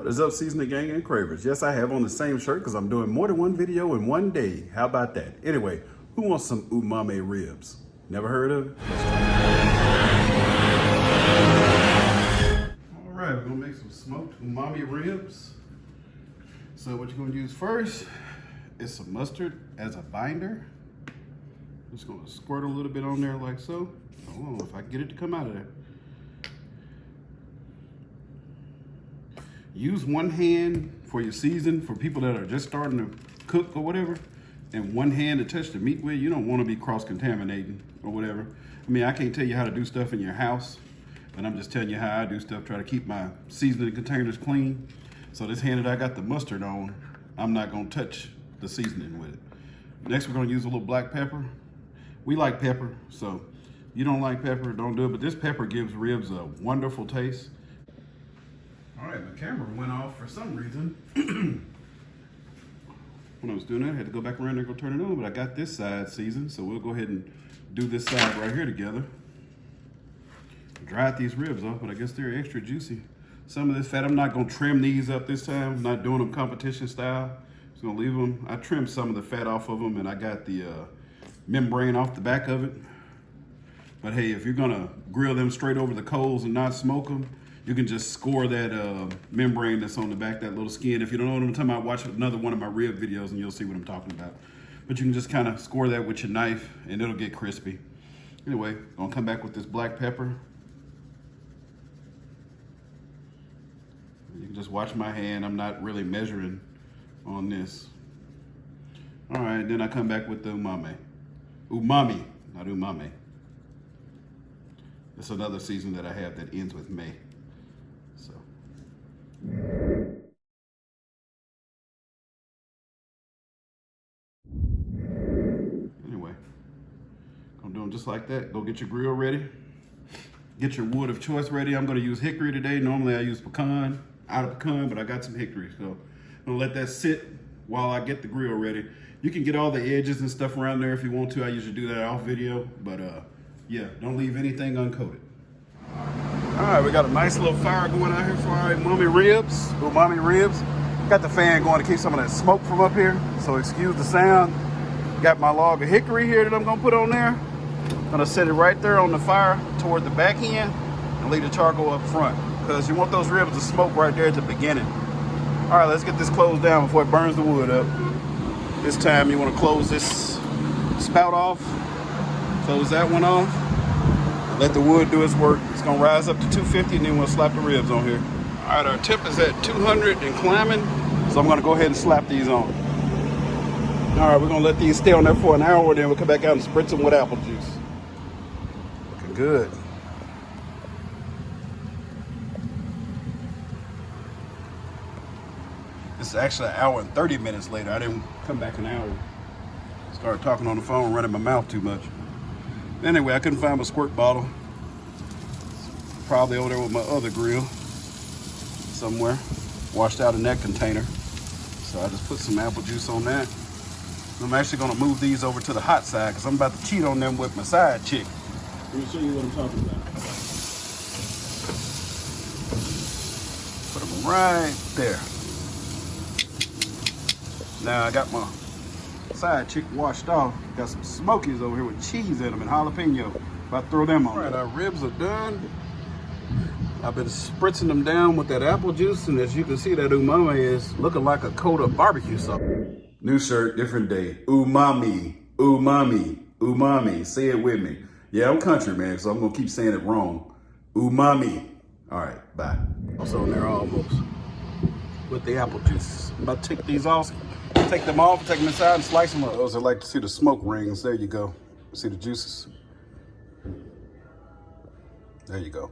What is up, Seasoning Gang and Cravers? Yes, I have on the same shirt because I'm doing more than one video in one day. How about that? Anyway, who wants some umami ribs? Never heard of it? All right, we're gonna make some smoked umami ribs. So what you're gonna use first is some mustard as a binder. Just gonna squirt a little bit on there like so. Hold on, if I can get it to come out of there. Use one hand for your season for people that are just starting to cook or whatever, and one hand to touch the meat with. You don't want to be cross-contaminating or whatever. I mean, I can't tell you how to do stuff in your house, but I'm just telling you how I do stuff, try to keep my seasoning containers clean. So this hand that I got the mustard on, I'm not gonna touch the seasoning with it. Next, we're gonna use a little black pepper. We like pepper, so you don't like pepper, don't do it, but this pepper gives ribs a wonderful taste. All right, my camera went off for some reason. When I was doing that, I had to go back around there and go turn it on, but I got this side seasoned, so we'll go ahead and do this side right here together. Dried these ribs off, but I guess they're extra juicy. Some of this fat, I'm not gonna trim these up this time. I'm not doing them competition style. Just gonna leave them. I trimmed some of the fat off of them, and I got the membrane off the back of it. But hey, if you're gonna grill them straight over the coals and not smoke them, you can just score that membrane that's on the back, that little skin. If you don't know what I'm talking about, watch another one of my rib videos and you'll see what I'm talking about. But you can just kind of score that with your knife and it'll get crispy. Anyway, gonna come back with this black pepper. You can just watch my hand. I'm not really measuring on this. All right, then I come back with the umami. Umami, not umami. It's another season that I have that ends with May. So. Anyway, gonna do them just like that. Go get your grill ready. Get your wood of choice ready. I'm gonna use hickory today. Normally I use pecan, out of pecan, but I got some hickory. So I'm gonna let that sit while I get the grill ready. You can get all the edges and stuff around there if you want to. I usually do that off video, but yeah, don't leave anything uncoated. All right, we got a nice little fire going out here for our umami ribs. Got the fan going to keep some of that smoke from up here, so excuse the sound. Got my log of hickory here that I'm gonna put on there. Gonna set it right there on the fire toward the back end and leave the charcoal up front, because you want those ribs to smoke right there at the beginning. All right, let's get this closed down before it burns the wood up. This time you wanna close this spout off, close that one off. Let the wood do its work. It's gonna rise up to 250 and then we'll slap the ribs on here. All right, our temp is at 200 and climbing, so I'm gonna go ahead and slap these on. All right, we're gonna let these stay on there for an hour, then we'll come back out and spritz them with apple juice. Looking good. This is actually an hour and 30 minutes later. I didn't come back an hour. Started talking on the phone, running my mouth too much. Anyway, I couldn't find my squirt bottle. Probably over there with my other grill somewhere. Washed out in that container. So I just put some apple juice on that. I'm actually gonna move these over to the hot side because I'm about to cheat on them with my side chick. Let me show you what I'm talking about. Put them right there. Now I got my side chick washed off. Got some smokies over here with cheese in them and jalapeno. About to throw them on. All right, our ribs are done. I've been spritzing them down with that apple juice, and as you can see, that umami is looking like a coat of barbecue sauce. New shirt, different day. Umami, umami, umami. Say it with me. Yeah, I'm country, man, so I'm gonna keep saying it wrong. Umami. All right, bye. Also in there almost with the apple juice. I'm about to take these off. Take them off, take them inside and slice them up. Those that like to see the smoke rings, there you go. See the juices? There you go.